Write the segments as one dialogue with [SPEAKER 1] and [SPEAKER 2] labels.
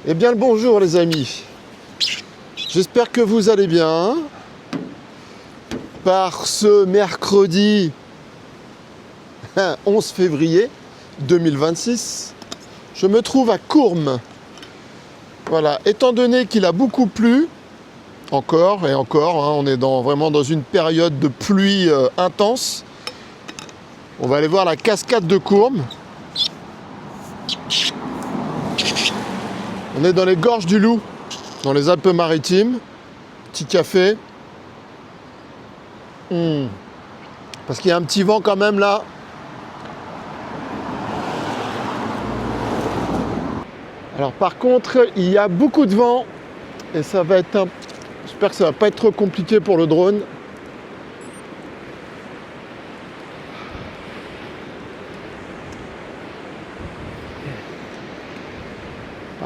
[SPEAKER 1] Eh bien le bonjour les amis, j'espère que vous allez bien. Par ce mercredi 11 février 2026, je me trouve à Courmes. Voilà, étant donné qu'il a beaucoup plu, encore et encore, on est vraiment dans une période de pluie intense. On va aller voir la cascade de Courmes. On est dans les gorges du Loup, dans les Alpes-Maritimes. Petit café. Parce qu'il y a un petit vent quand même là. Alors par contre, il y a beaucoup de vent et ça va être j'espère que ça va pas être trop compliqué pour le drone.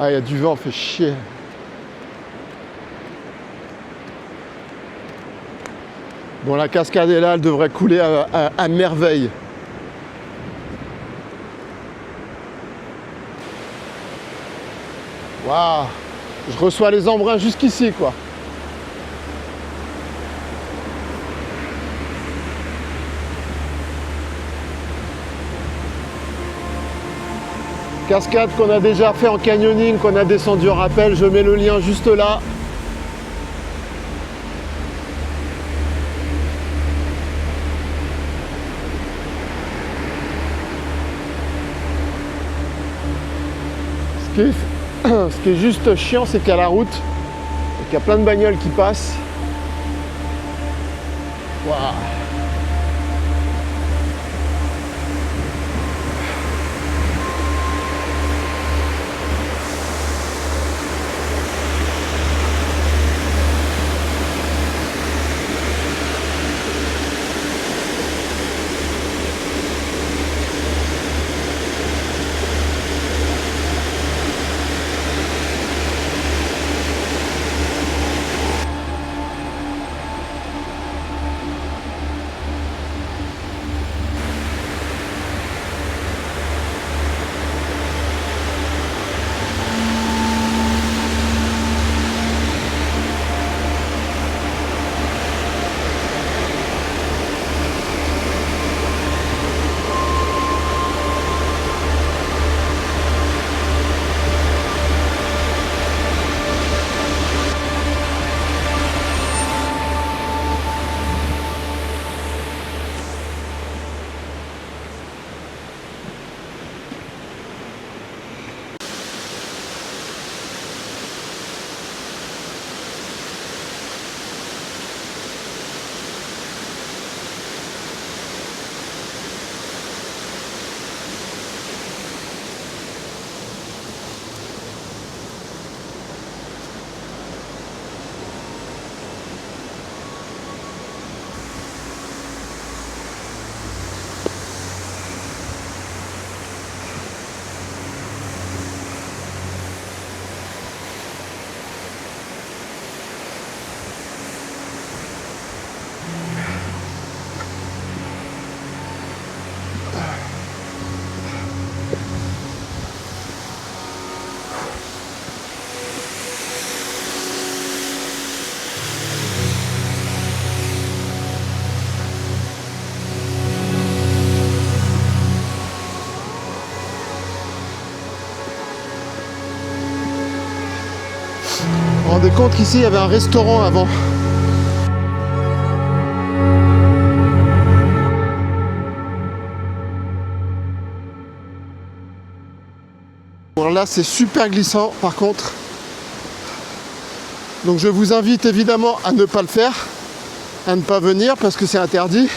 [SPEAKER 1] Ah, il y a du vent, fait chier. Bon, la cascade est là, elle devrait couler à merveille. Waouh, je reçois les embruns jusqu'ici, quoi. Cascade qu'on a déjà fait en canyoning, qu'on a descendu en rappel, je mets le lien juste là. Ce qui est juste chiant, c'est qu'il y a la route, et qu'il y a plein de bagnoles qui passent. Waouh. Vous vous rendez compte qu'ici il y avait un restaurant avant. Bon, là c'est super glissant par contre. Donc je vous invite évidemment à ne pas le faire, à ne pas venir parce que c'est interdit.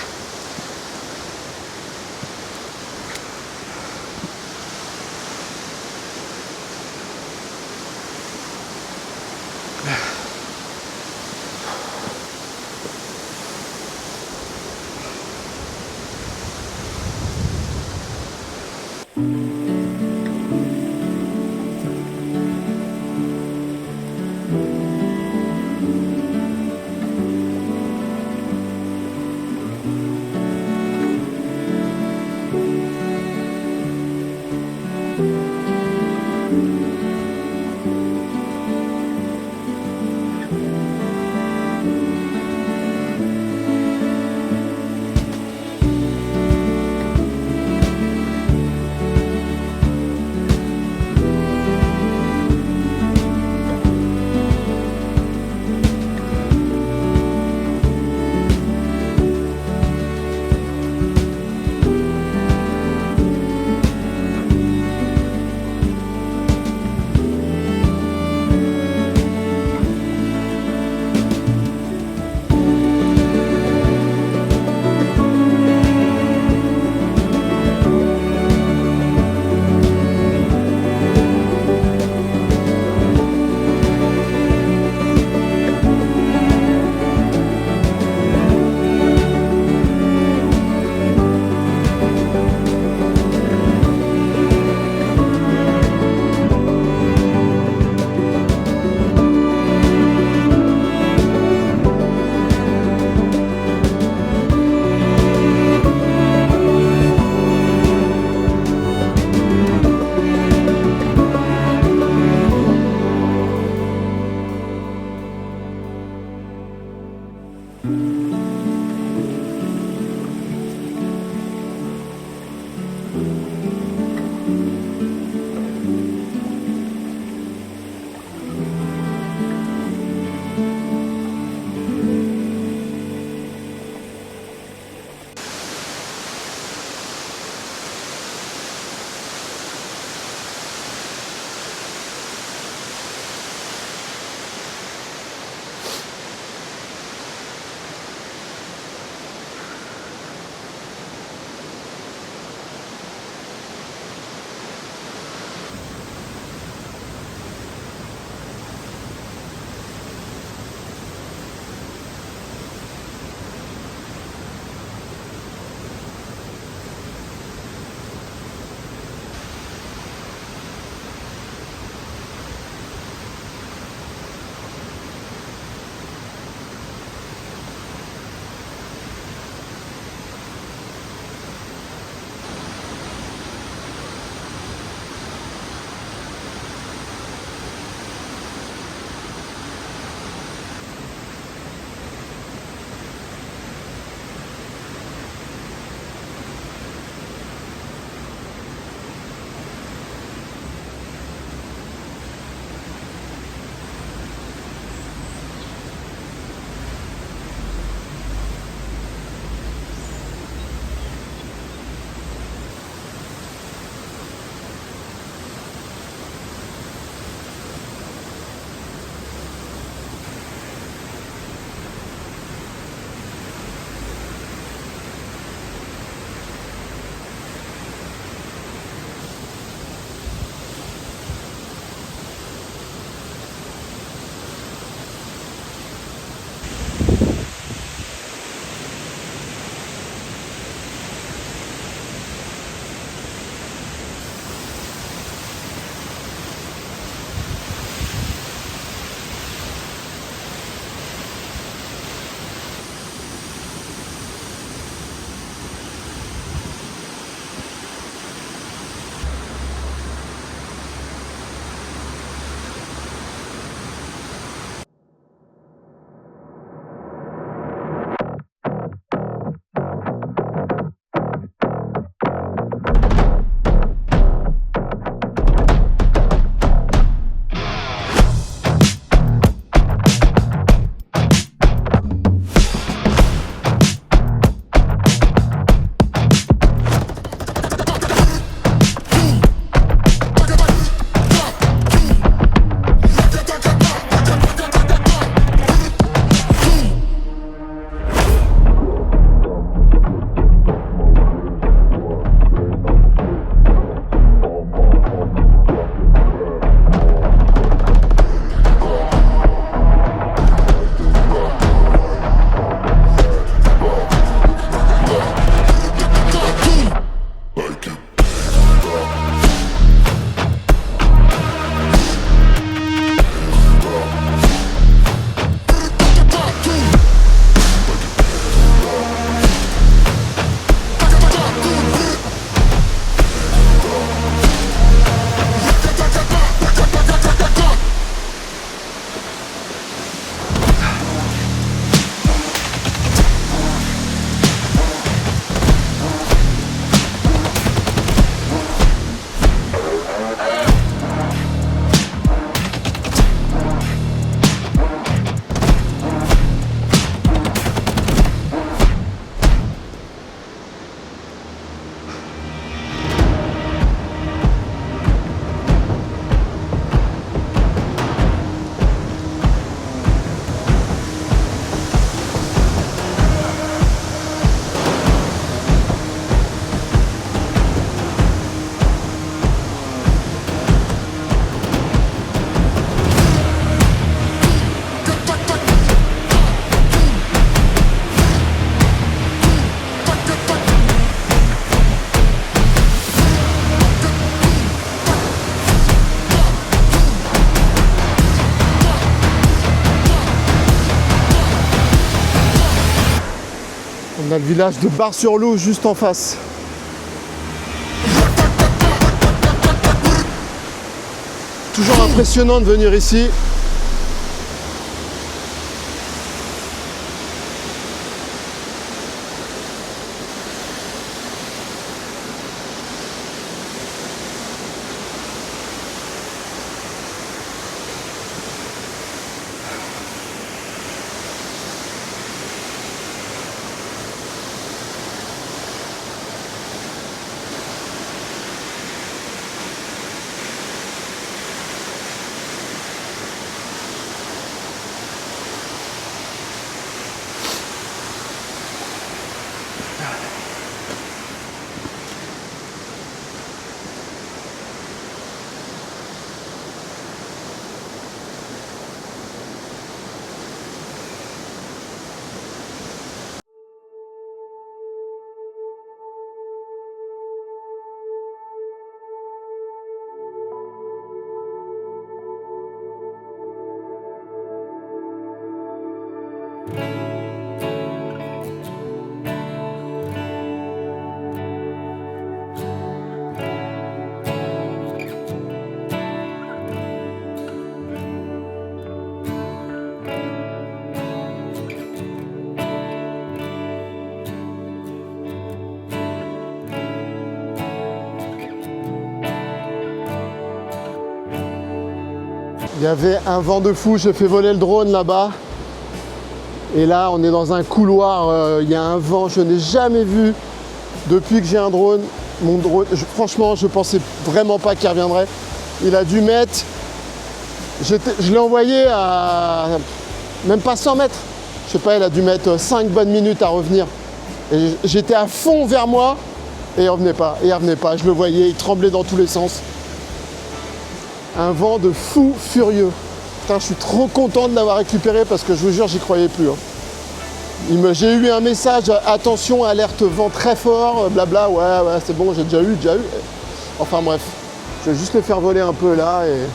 [SPEAKER 1] On a le village de Bar-sur-Loup juste en face. Toujours impressionnant de venir ici. Il y avait un vent de fou, j'ai fait voler le drone là-bas. Et là, on est dans un couloir, il y a un vent, je n'ai jamais vu depuis que j'ai un drone. Mon drone, franchement, je pensais vraiment pas qu'il reviendrait. Il a dû mettre, je l'ai envoyé à même pas 100 mètres. Je sais pas, il a dû mettre 5 bonnes minutes à revenir. Et j'étais à fond vers moi et il revenait pas, Je le voyais, il tremblait dans tous les sens. Un vent de fou furieux. Putain, je suis trop content de l'avoir récupéré parce que je vous jure, j'y croyais plus. J'ai eu un message, attention, alerte vent très fort, blabla, ouais, c'est bon, j'ai déjà eu. Enfin bref, je vais juste le faire voler un peu là et...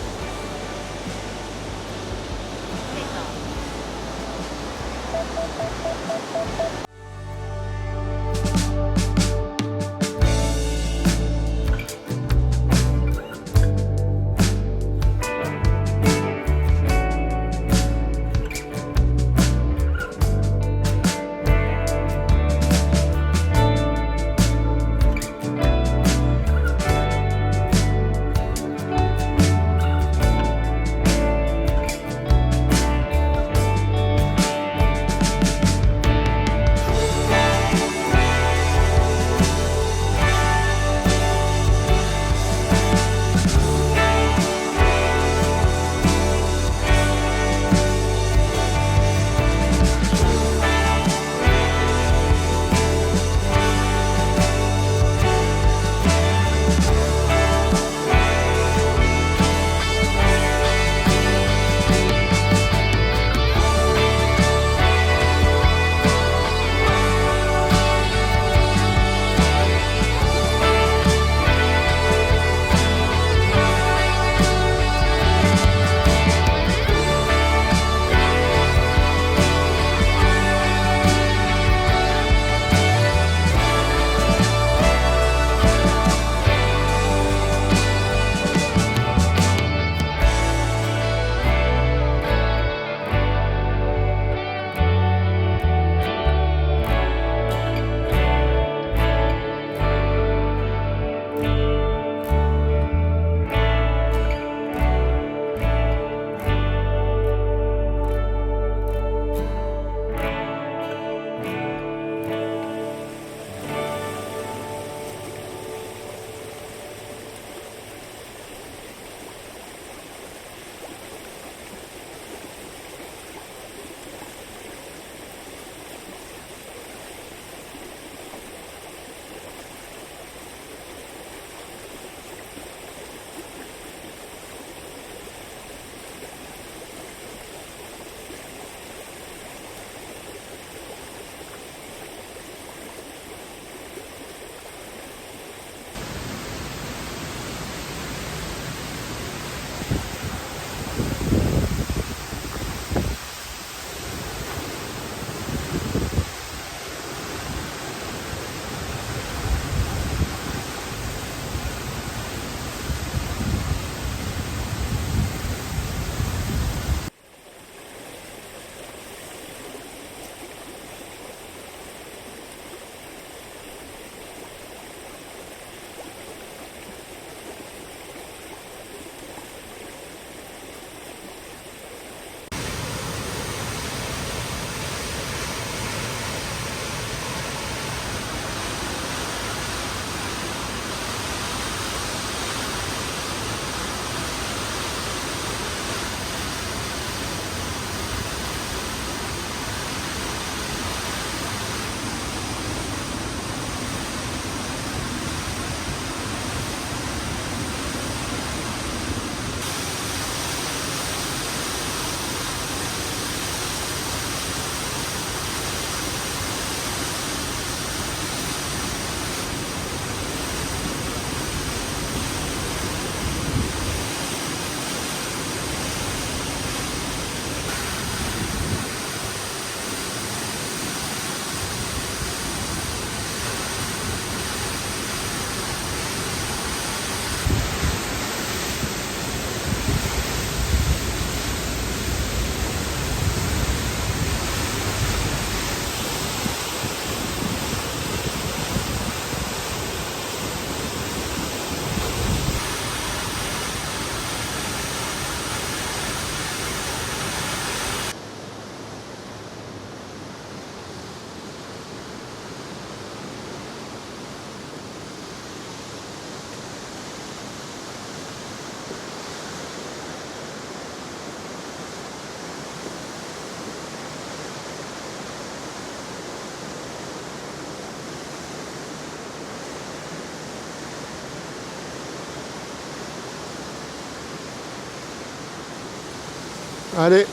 [SPEAKER 1] Allez,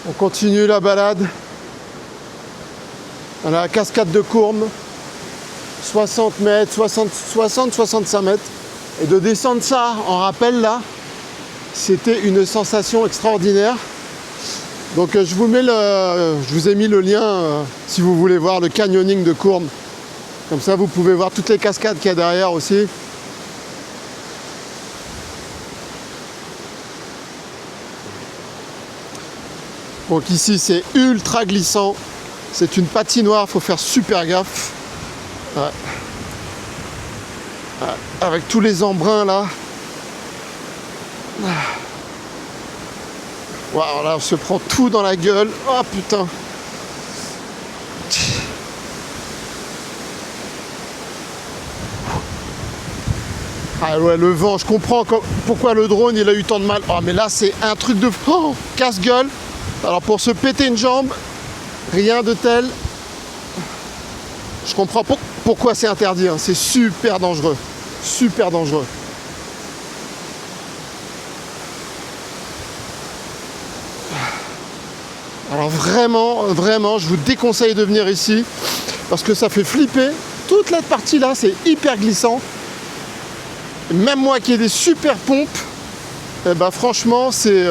[SPEAKER 1] on continue la balade. À la cascade de Courmes, 60 mètres, 60-65 mètres. Et de descendre ça en rappel là, c'était une sensation extraordinaire. Donc je vous ai mis le lien si vous voulez voir le canyoning de Courmes. Comme ça vous pouvez voir toutes les cascades qu'il y a derrière aussi. Donc ici c'est ultra glissant. C'est une patinoire, faut faire super gaffe. Ouais. Ouais. Avec tous les embruns là. Waouh, là on se prend tout dans la gueule. Oh putain. Ah ouais, le vent, je comprends pourquoi le drone il a eu tant de mal. Oh mais là c'est un truc de casse-gueule. Alors pour se péter une jambe, rien de tel. Je comprends pourquoi c'est interdit, hein. C'est super dangereux. Super dangereux. Alors vraiment, vraiment, je vous déconseille de venir ici parce que ça fait flipper. Toute la partie là, c'est hyper glissant. Même moi qui ai des super pompes, eh ben franchement, c'est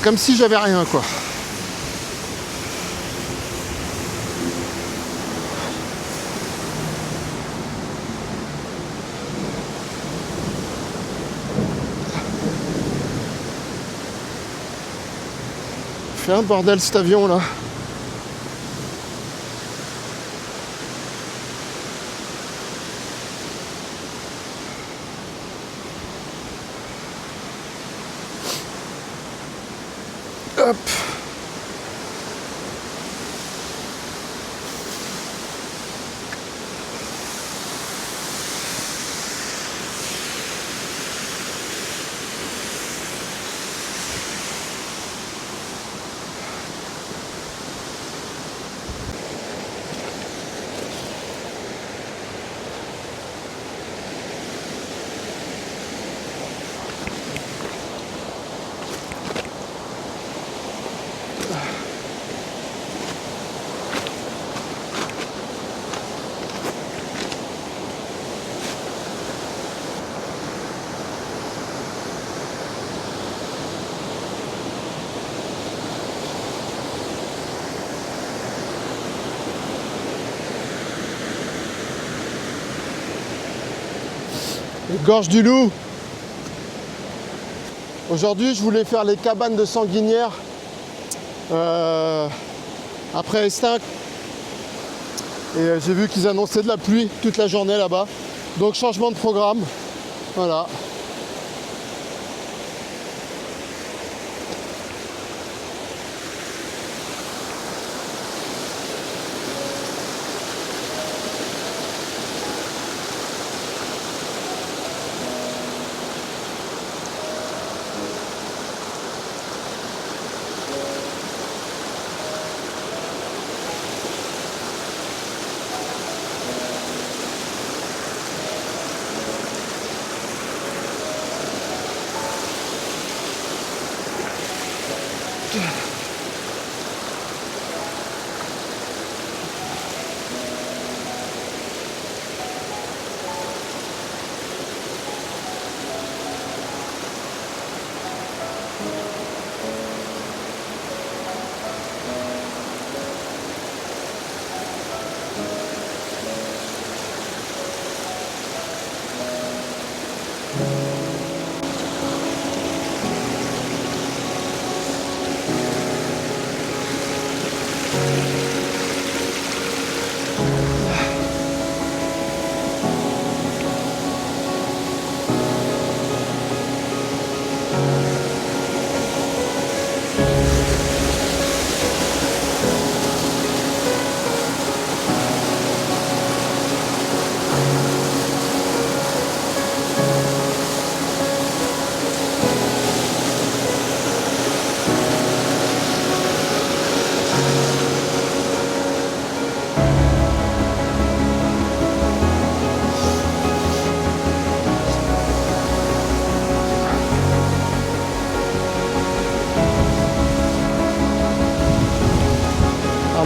[SPEAKER 1] comme si j'avais rien, quoi. Fait un bordel cet avion là. Hop. Les gorges du Loup. Aujourd'hui, je voulais faire les cabanes de Sanguinière après Estaing. Et j'ai vu qu'ils annonçaient de la pluie toute la journée là-bas. Donc changement de programme. Voilà.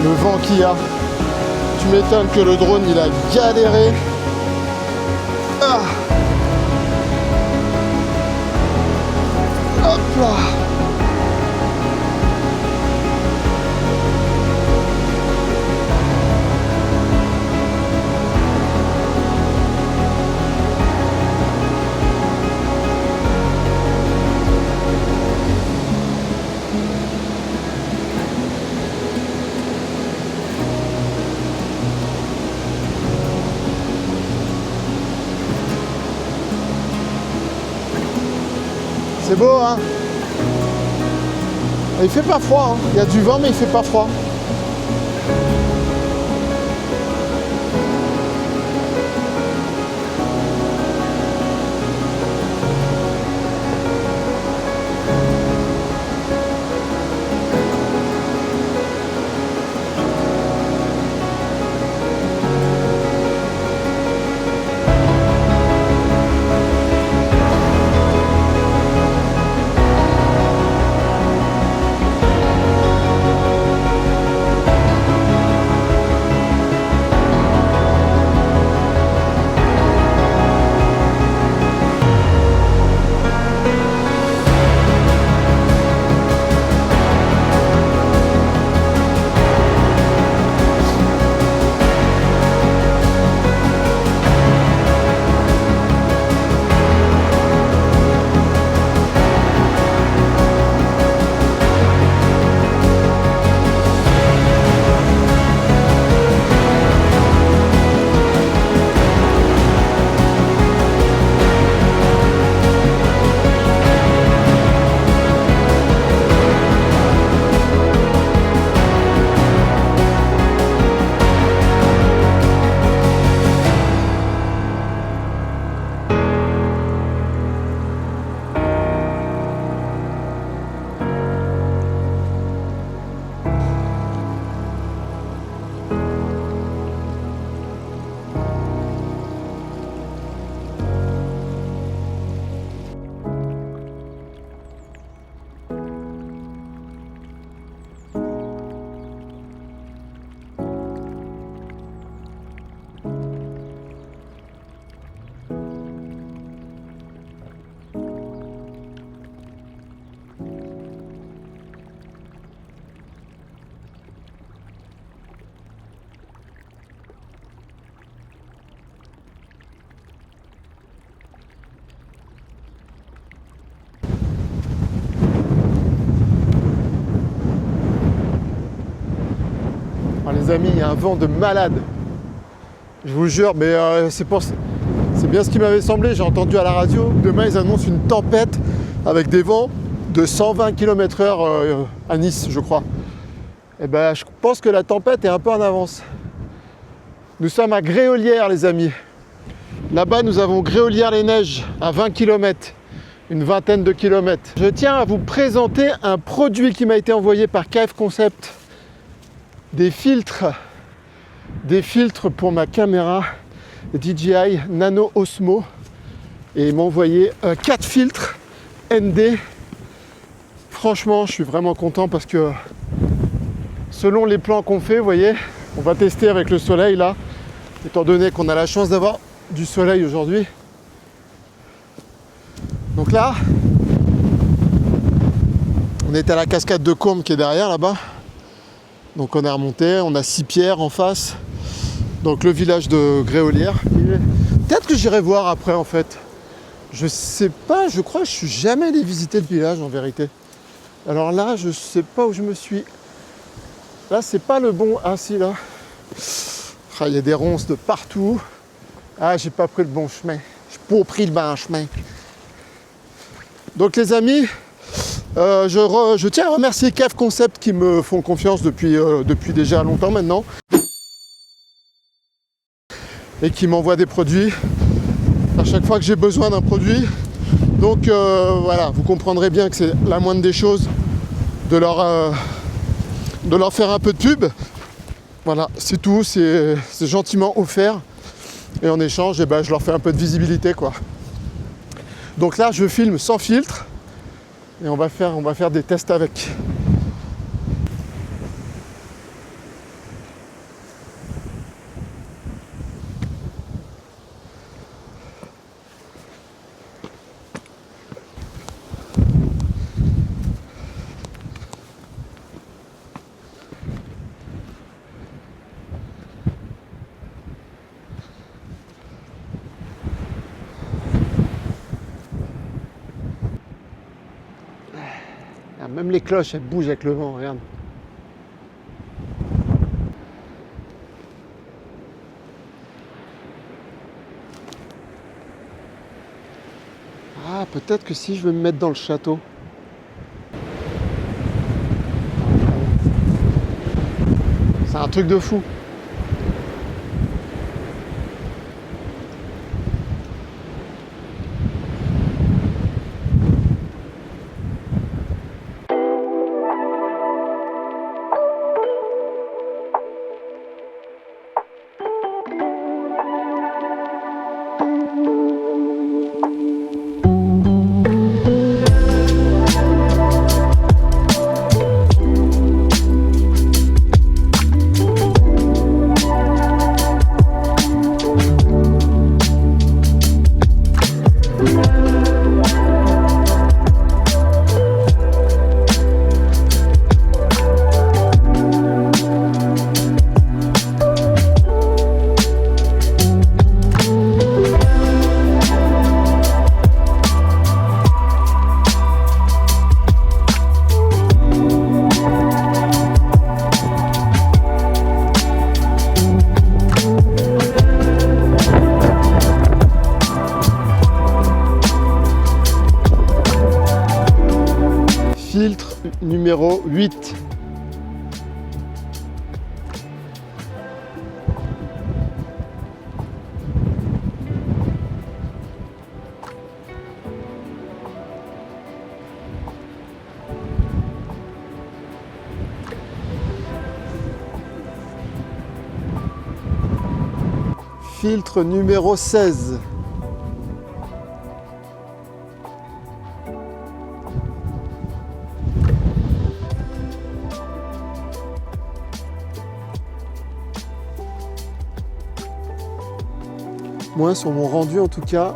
[SPEAKER 1] le vent qu'il y a. Tu m'étonnes que le drone il a galéré. Ah. Hop là. C'est beau, hein? Il fait pas froid, hein. Il y a du vent, mais il fait pas froid. Ah, les amis, il y a un vent de malade. Je vous jure, mais c'est bien ce qui m'avait semblé. J'ai entendu à la radio, demain ils annoncent une tempête avec des vents de 120 km/h à Nice, je crois. Et ben, je pense que la tempête est un peu en avance. Nous sommes à Gréolières, les amis. Là-bas, nous avons Gréolières-les-Neiges à 20 km, une vingtaine de kilomètres. Je tiens à vous présenter un produit qui m'a été envoyé par KF Concept. Des filtres pour ma caméra DJI Nano Osmo. Et ils m'ont envoyé 4 filtres ND. Franchement, je suis vraiment content parce que selon les plans qu'on fait, vous voyez, on va tester avec le soleil là, étant donné qu'on a la chance d'avoir du soleil aujourd'hui. Donc là, on est à la cascade de Courmes qui est derrière là-bas. Donc on est remonté, on a Sipierre en face. Donc le village de Gréolières. Peut-être que j'irai voir après en fait. Je sais pas, je crois que je suis jamais allé visiter le village en vérité. Alors là, je sais pas où je me suis. Là, c'est pas le bon. Ah si, là. Ah, il y a des ronces de partout. Ah, j'ai pas pris le bon chemin. J'ai pas pris le bon chemin. Donc les amis, je tiens à remercier KF Concept qui me font confiance depuis déjà longtemps maintenant. Et qui m'envoient des produits à chaque fois que j'ai besoin d'un produit. Donc voilà, vous comprendrez bien que c'est la moindre des choses de leur faire un peu de pub. Voilà, c'est tout, c'est gentiment offert. Et en échange, eh ben, je leur fais un peu de visibilité, quoi. Donc là, je filme sans filtre. Et on va faire des tests avec. même les cloches, elles bougent avec le vent, regarde. Ah, peut-être que si je veux me mettre dans le château. C'est un truc de fou. Filtre numéro 8. Filtre numéro 16. Moi, sur mon rendu en tout cas,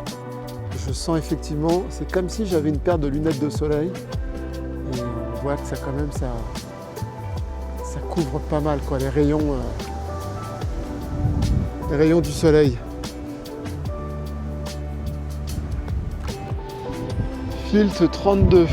[SPEAKER 1] je sens effectivement, c'est comme si j'avais une paire de lunettes de soleil. Et on voit que ça quand même, ça couvre pas mal quoi, les rayons du soleil. Filtre 32.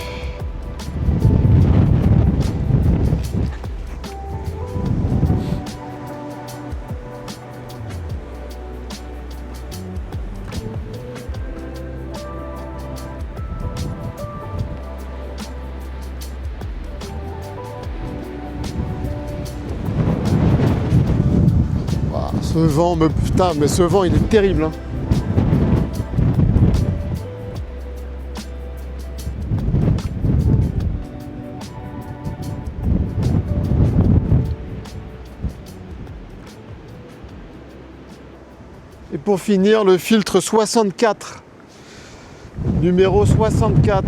[SPEAKER 1] Ce vent, putain, mais ce vent il est terrible. Hein. Et pour finir, le filtre 64, numéro 64.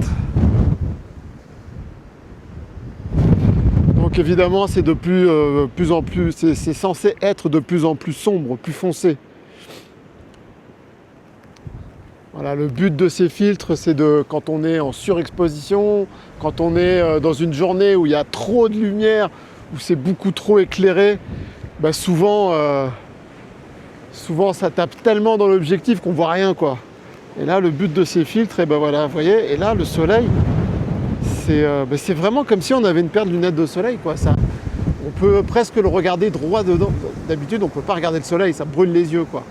[SPEAKER 1] Donc évidemment, c'est de plus en plus, c'est censé être de plus en plus sombre, plus foncé. Voilà, le but de ces filtres, c'est quand on est en surexposition, quand on est dans une journée où il y a trop de lumière, où c'est beaucoup trop éclairé, bah souvent ça tape tellement dans l'objectif qu'on voit rien quoi. Et là, le but de ces filtres, et ben voilà, vous voyez, et là, le soleil, c'est vraiment comme si on avait une paire de lunettes de soleil quoi. Ça, on peut presque le regarder droit dedans. D'habitude, on peut pas regarder le soleil, ça brûle les yeux quoi.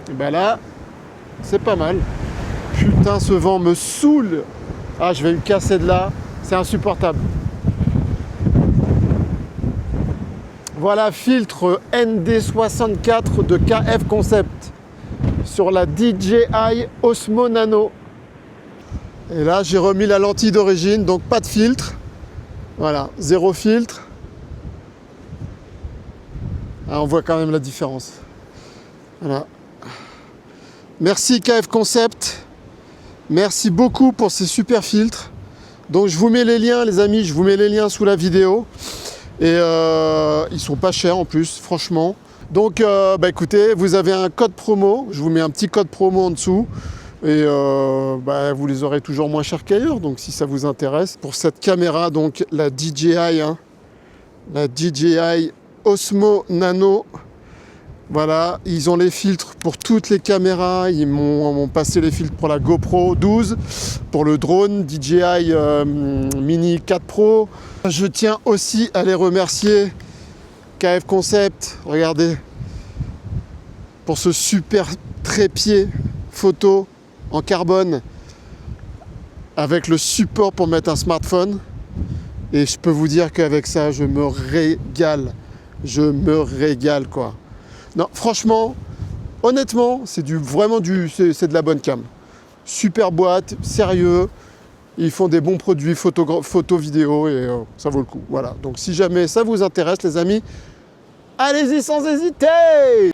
[SPEAKER 1] Et ben là, c'est pas mal. Putain, ce vent me saoule. Ah, je vais me casser de là, c'est insupportable. Voilà, filtre ND64 de KF Concept sur la DJI Osmo Nano. Et là, j'ai remis la lentille d'origine, donc pas de filtre. Voilà, zéro filtre. Ah, on voit quand même la différence. Voilà. Merci KF Concept. Merci beaucoup pour ces super filtres. Donc je vous mets les liens les amis, je vous mets les liens sous la vidéo. Et ils sont pas chers en plus, franchement. Donc écoutez, vous avez un code promo, je vous mets un petit code promo en dessous. Et vous les aurez toujours moins chers qu'ailleurs, donc si ça vous intéresse. Pour cette caméra, donc la DJI, la DJI Osmo Nano Voilà, ils ont les filtres pour toutes les caméras. Ils m'ont passé les filtres pour la GoPro 12, pour le drone DJI Mini 4 Pro. Je tiens aussi à les remercier, KF Concept, regardez, pour ce super trépied photo en carbone avec le support pour mettre un smartphone. Et je peux vous dire qu'avec ça, je me régale. Je me régale, quoi. Non, franchement, honnêtement, c'est de la bonne cam. Super boîte, sérieux. Ils font des bons produits photo, vidéo et ça vaut le coup. Voilà. Donc si jamais ça vous intéresse, les amis, allez-y sans hésiter.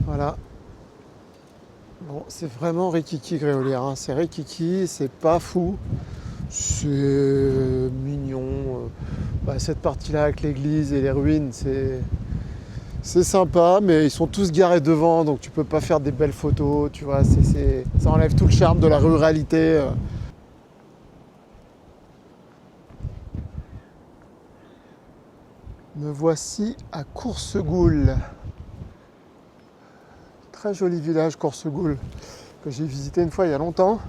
[SPEAKER 1] Voilà. Bon, c'est vraiment rikiki Gréolière, hein. C'est rikiki, c'est pas fou. C'est mignon. Cette partie-là avec l'église et les ruines, c'est sympa, mais ils sont tous garés devant, donc tu peux pas faire des belles photos, tu vois. Ça enlève tout le charme de la ruralité. Me voici à Coursegoule. Très joli village, Coursegoule, que j'ai visité une fois il y a longtemps.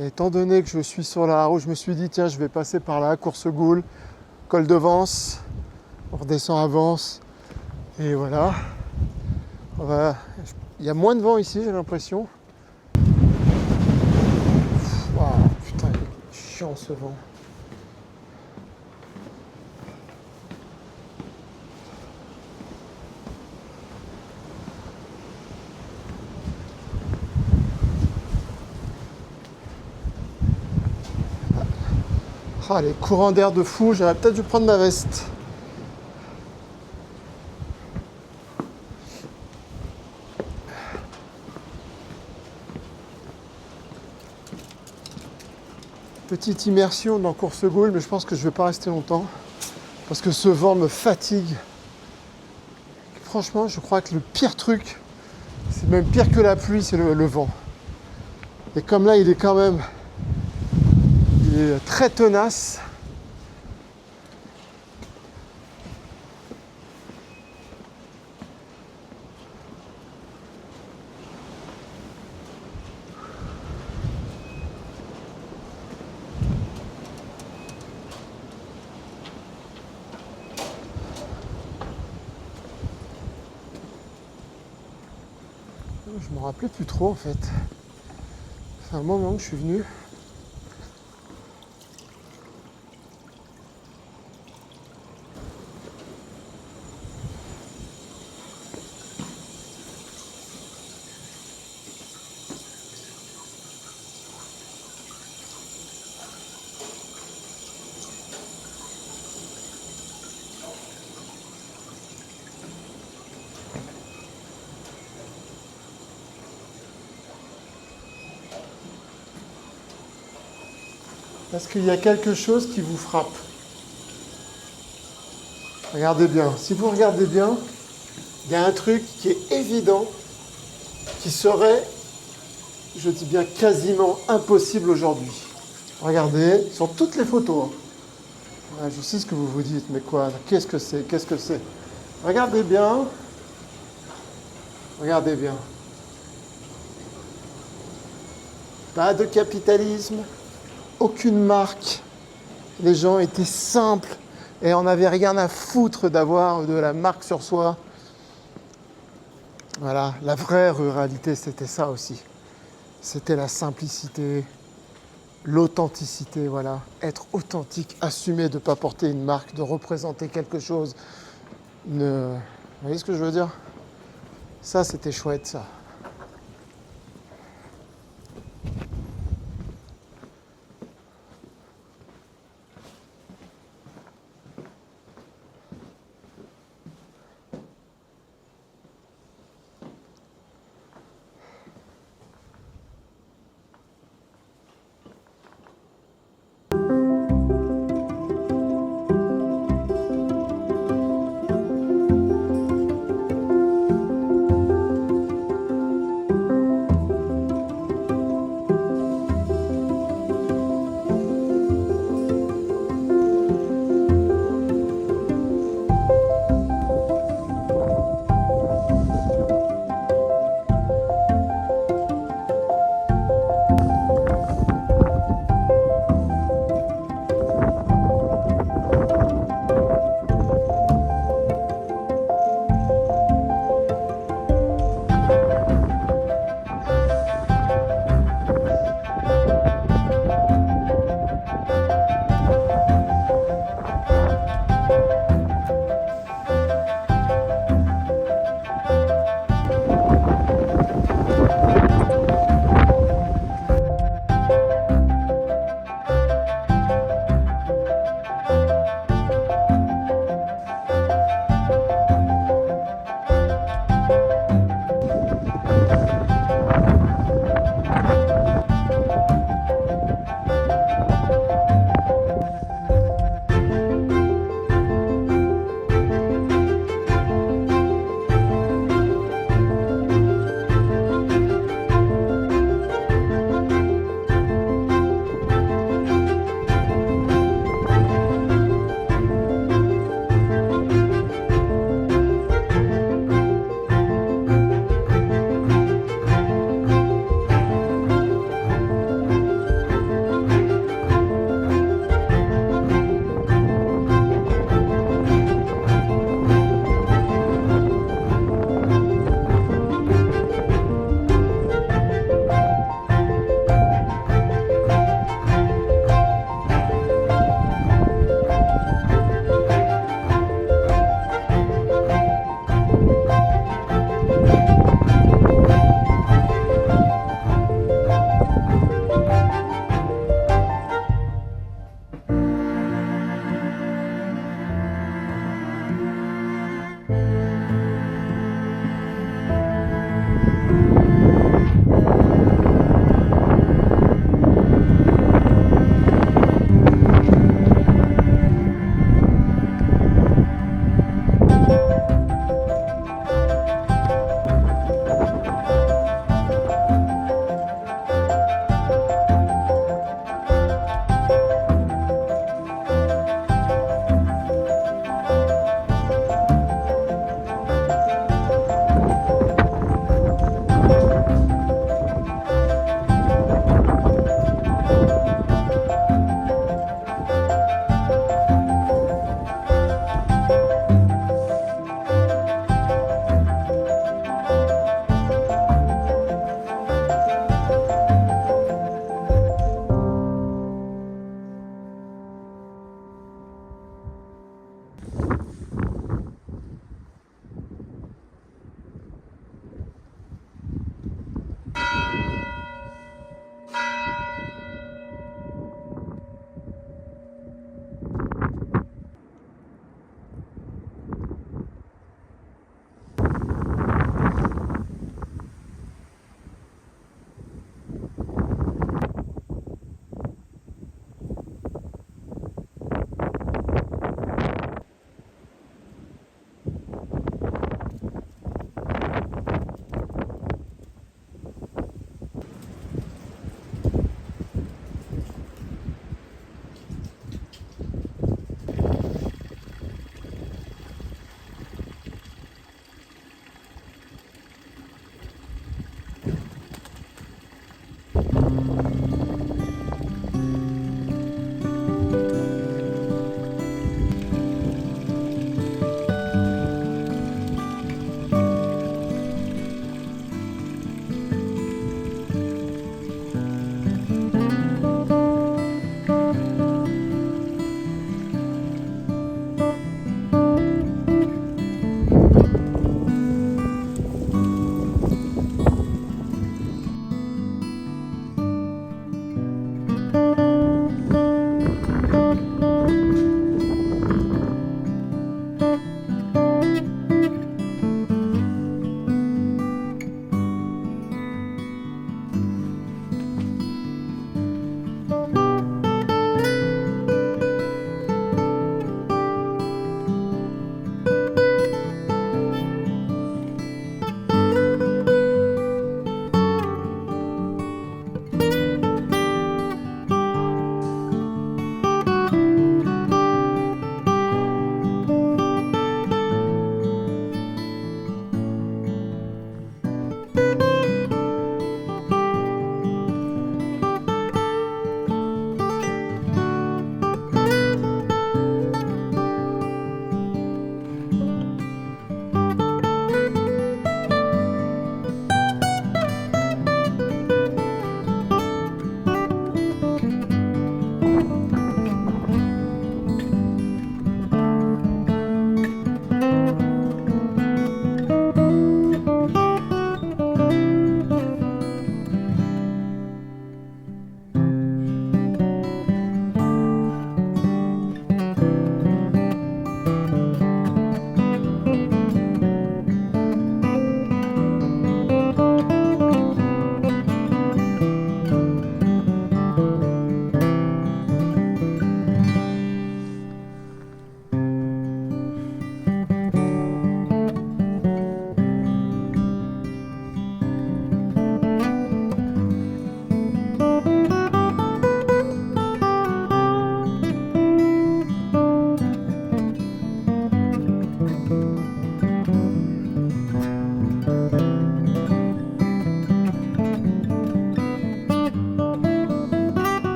[SPEAKER 1] Et étant donné que je suis sur la route, je me suis dit, tiens, je vais passer par là, Coursegoule, col de Vence, on redescend à Vence. Et voilà. Il y a moins de vent ici, j'ai l'impression. Waouh, putain, il est chiant ce vent. Ah, les courants d'air de fou, j'aurais peut-être dû prendre ma veste. Petite immersion dans Coursegoule, mais je pense que je ne vais pas rester longtemps parce que ce vent me fatigue. Franchement, je crois que le pire truc, c'est même pire que la pluie, c'est le vent. Et comme là, il est quand même il est très tenace. Je me rappelais plus trop en fait. Ça fait un moment que je suis venu. Parce qu'il y a quelque chose qui vous frappe. Regardez bien. Si vous regardez bien, il y a un truc qui est évident, qui serait, je dis bien quasiment impossible aujourd'hui. Regardez, sur toutes les photos. Ouais, je sais ce que vous vous dites, mais quoi? Qu'est-ce que c'est? Qu'est-ce que c'est? Regardez bien. Regardez bien. Pas de capitalisme, aucune marque. Les gens étaient simples et on n'avait rien à foutre d'avoir de la marque sur soi. Voilà, la vraie ruralité, c'était ça aussi. C'était la simplicité, l'authenticité, voilà. Être authentique, assumer de ne pas porter une marque, de représenter quelque chose. Vous voyez ce que je veux dire? Ça, c'était chouette, ça.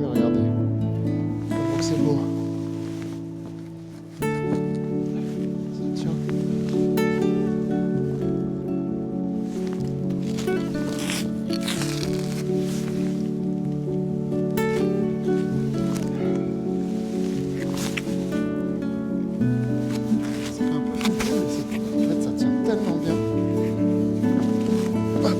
[SPEAKER 1] mais regardez. Comment c'est beau. Tiens. C'est un peu fou, mais en fait ça tient tellement bien. Hop.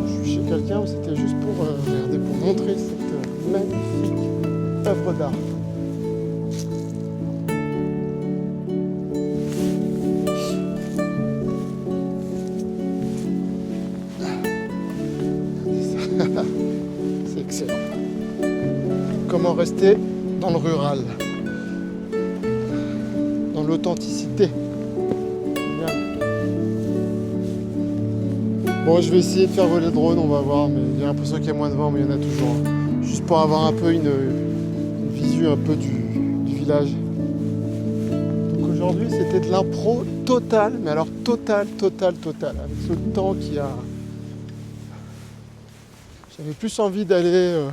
[SPEAKER 1] Je suis chez quelqu'un où c'était juste pour, regardez, pour montrer cette magnifique œuvre d'art. C'est excellent. Comment rester dans le rural, dans l'authenticité. Bien. Bon, je vais essayer de faire voler le drone, on va voir, mais j'ai l'impression qu'il y a moins de vent, mais il y en a toujours. Juste pour avoir un peu une visu un peu du village. Donc aujourd'hui, c'était de l'impro total, mais alors total, avec ce temps qui a... J'avais plus envie d'aller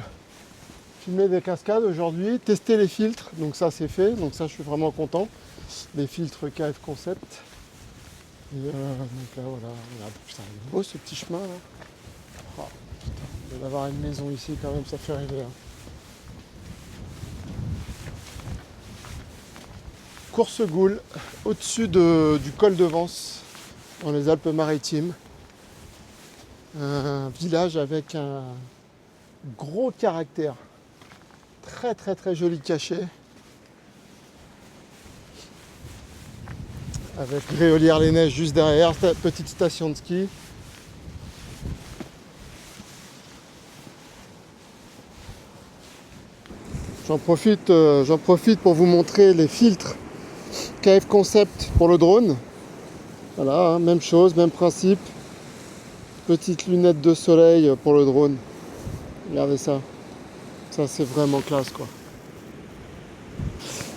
[SPEAKER 1] filmer des cascades aujourd'hui, tester les filtres, donc ça c'est fait, donc ça je suis vraiment content. Les filtres KF Concept. Et donc là voilà, putain, il est beau ce petit chemin là. Oh, putain, d'avoir une maison ici quand même, ça fait rêver. Hein. Coursegoule, au-dessus du col de Vence, dans les Alpes-Maritimes. Un village avec un gros caractère. Très joli cachet. Avec Gréolières-les-Neiges juste derrière, petite station de ski. J'en profite pour vous montrer les filtres KF Concept pour le drone. Voilà, hein, même chose, même principe. Petite lunette de soleil pour le drone. Regardez ça. Ça c'est vraiment classe quoi.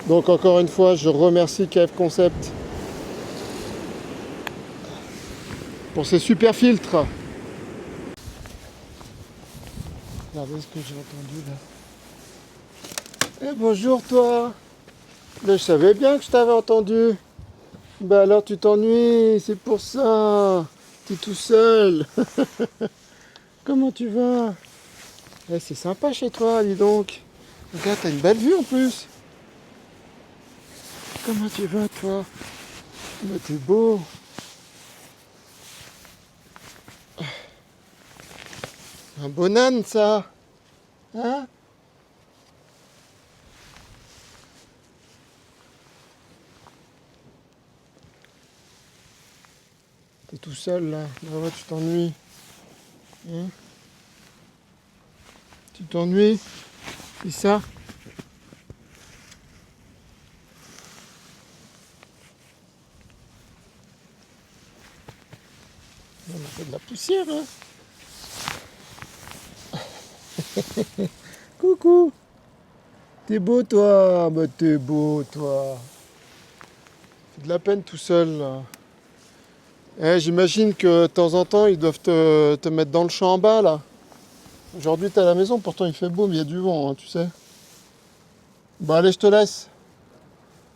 [SPEAKER 1] Donc encore une fois, je remercie KF Concept pour ces super filtres. Regardez ce que j'ai entendu là. Eh bonjour toi. Mais je savais bien que je t'avais entendu. Bah alors tu t'ennuies, c'est pour ça. T'es tout seul. Comment tu vas? Eh, c'est sympa chez toi, dis donc. Regarde, t'as une belle vue en plus. Comment tu vas toi? Mais t'es beau. Un bon âne ça. Hein? T'es tout seul là. Ah ouais, tu t'ennuies. Hein? Tu t'ennuies? C'est ça? On a fait de la poussière hein. Coucou. T'es beau toi. Bah t'es beau toi. Fais de la peine tout seul là. Eh, j'imagine que de temps en temps ils doivent te mettre dans le champ en bas là. Aujourd'hui t'es à la maison, pourtant il fait beau mais il y a du vent, hein, tu sais. Bon allez, je te laisse.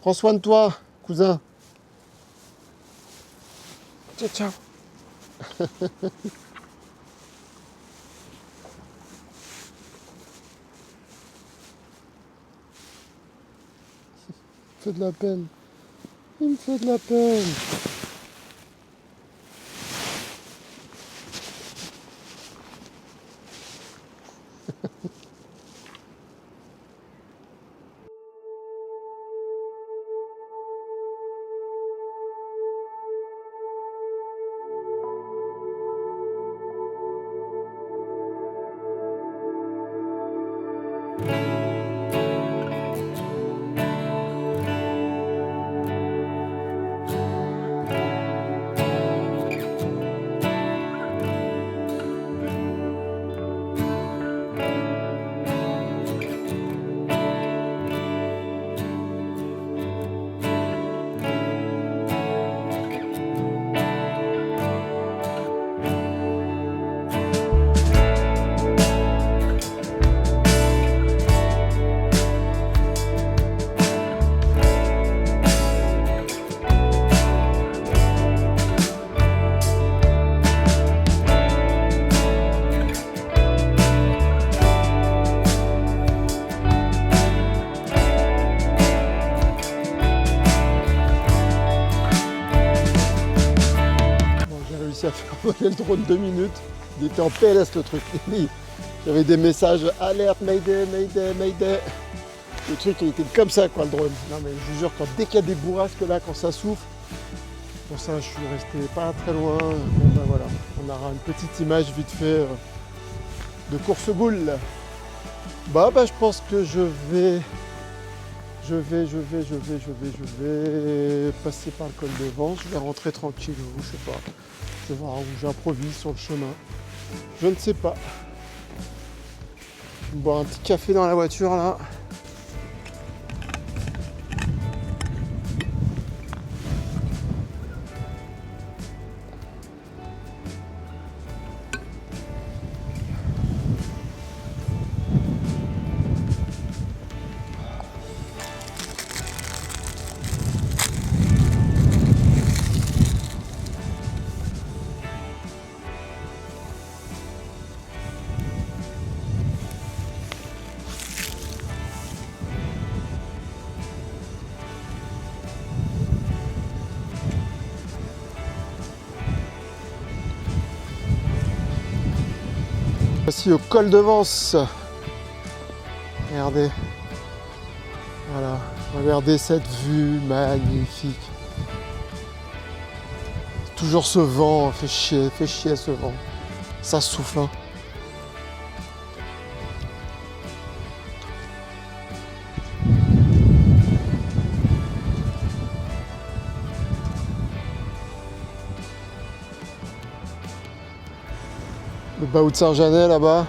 [SPEAKER 1] Prends soin de toi, cousin. Ciao, ciao. Il me fait de la peine. Il me fait de la peine. envolé le drone 2 minutes. Il était en PLS le truc. J'avais des messages alerte, Mayday, Mayday, Mayday. Le truc il était comme ça quoi le drone. Non mais je vous jure, dès qu'il y a des bourrasques là, quand ça souffle, pour ça je suis resté pas très loin. Bon ben voilà, on aura une petite image vite fait de course-boule. Bah je pense que je vais passer par le col de Vence, je vais rentrer tranquille, je sais pas. Je vais voir où j'improvise sur le chemin. Je ne sais pas. Je vais boire un petit café dans la voiture là. Voici au col de Vence. Regardez. Voilà. Regardez cette vue magnifique. Toujours ce vent, fait chier ce vent. Ça souffle. Hein. Le Bahut de Saint-Janet là-bas.